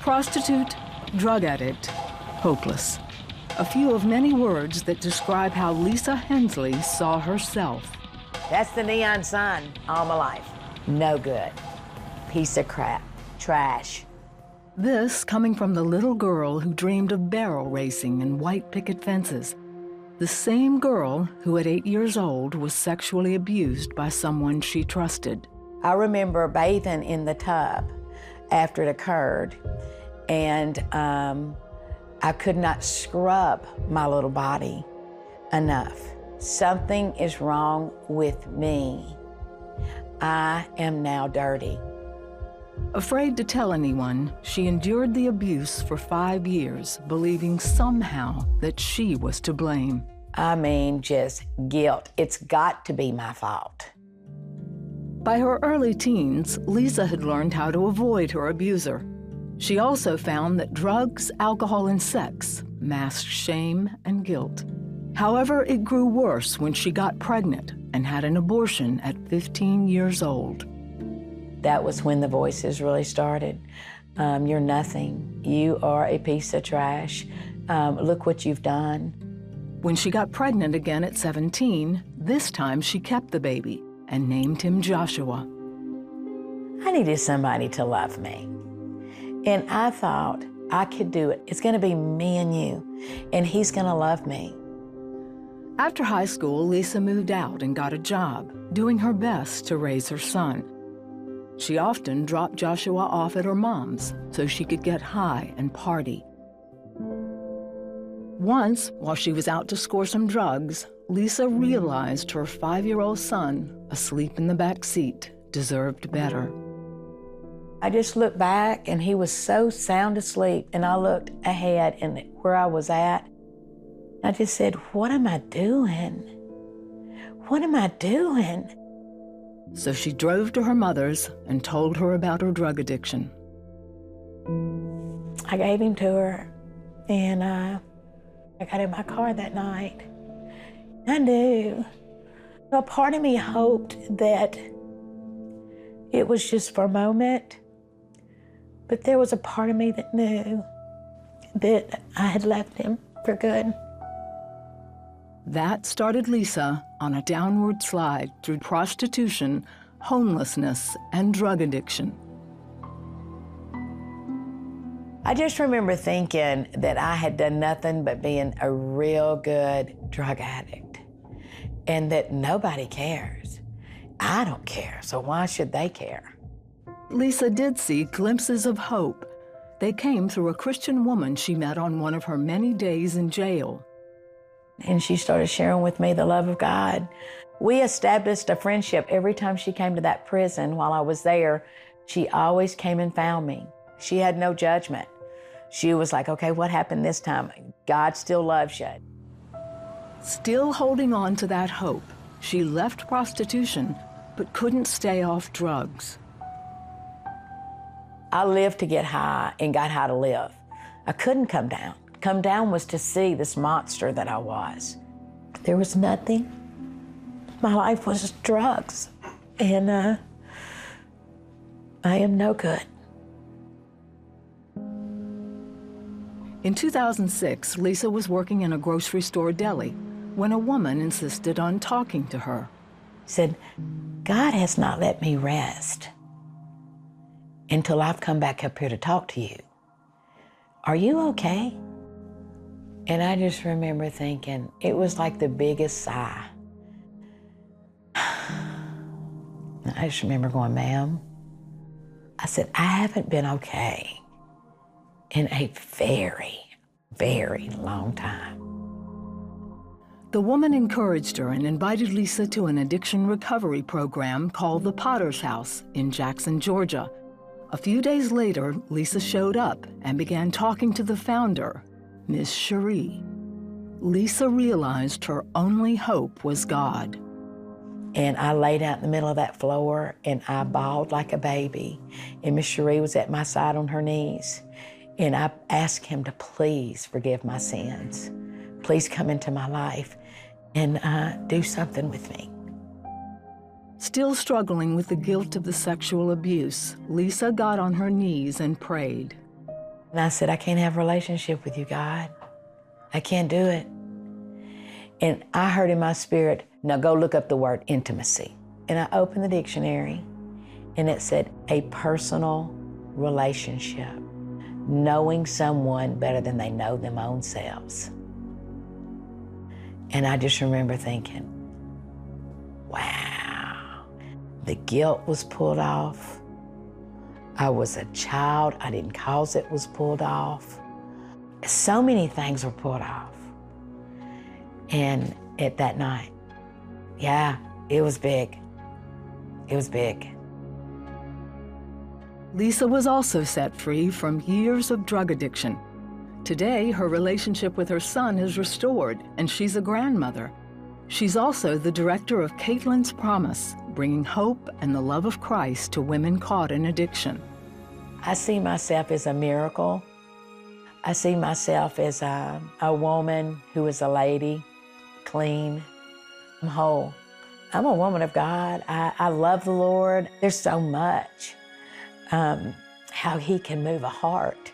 Prostitute, drug addict, hopeless. A few of many words that describe how Lisa Hensley saw herself. That's the neon sign all my life. No good. Piece of crap. Trash. This coming from the little girl who dreamed of barrel racing and white picket fences. The same girl who at 8 years old was sexually abused by someone she trusted. I remember bathing in the tub after it occurred, and I could not scrub my little body enough. Something is wrong with me. I am now dirty. Afraid to tell anyone, she endured the abuse for 5 years, believing somehow that she was to blame. I mean, just guilt. It's got to be my fault. By her early teens, Lisa had learned how to avoid her abuser. She also found that drugs, alcohol, and sex masked shame and guilt. However, it grew worse when she got pregnant and had an abortion at 15 years old. That was when the voices really started. You're nothing. You are a piece of trash. Look what you've done. When she got pregnant again at 17, this time she kept the baby and named him Joshua. I needed somebody to love me. And I thought I could do it. It's gonna be me and you, and he's gonna love me. After high school, Lisa moved out and got a job, doing her best to raise her son. She often dropped Joshua off at her mom's so she could get high and party. Once, while she was out to score some drugs, Lisa realized her 5-year-old son, asleep in the back seat, deserved better. I just looked back and he was so sound asleep, and I looked ahead and where I was at. I just said, what am I doing? What am I doing? So she drove to her mother's and told her about her drug addiction. I gave him to her, and I got in my car that night. I knew. A part of me hoped that it was just for a moment, but there was a part of me that knew that I had left him for good. That started Lisa on a downward slide through prostitution, homelessness, and drug addiction. I just remember thinking that I had done nothing but being a real good drug addict, and that nobody cares. I don't care, so why should they care? Lisa did see glimpses of hope. They came through a Christian woman she met on one of her many days in jail. And she started sharing with me the love of God. We established a friendship. Every time she came to that prison while I was there, she always came and found me. She had no judgment. She was like, okay, what happened this time? God still loves you. Still holding on to that hope, she left prostitution, but couldn't stay off drugs. I lived to get high and got high to live. I couldn't come down. Come down was to see this monster that I was. There was nothing. My life was drugs, and I am no good. In 2006, Lisa was working in a grocery store deli when a woman insisted on talking to her. Said, God has not let me rest until I've come back up here to talk to you. Are you okay? And I just remember thinking, it was like the biggest sigh. I just remember going, ma'am, I said, I haven't been okay in a very, very long time. The woman encouraged her and invited Lisa to an addiction recovery program called the Potter's House in Jackson, Georgia. A few days later, Lisa showed up and began talking to the founder, Ms. Cherie. Lisa realized her only hope was God. And I laid out in the middle of that floor and I bawled like a baby. And Ms. Cherie was at my side on her knees. And I asked him to please forgive my sins. Please come into my life and do something with me. Still struggling with the guilt of the sexual abuse, Lisa got on her knees and prayed. And I said, I can't have a relationship with you, God. I can't do it. And I heard in my spirit, now go look up the word intimacy. And I opened the dictionary and it said, a personal relationship, knowing someone better than they know them own selves. And I just remember thinking, wow, the guilt was pulled off. I was a child, I didn't cause it was pulled off. So many things were pulled off. And at that night, yeah, it was big. It was big. Lisa was also set free from years of drug addiction. Today, her relationship with her son is restored, and she's a grandmother. She's also the director of Caitlin's Promise, bringing hope and the love of Christ to women caught in addiction. I see myself as a miracle. I see myself as a woman who is a lady, clean, I'm whole. I'm a woman of God. I love the Lord. There's so much how He can move a heart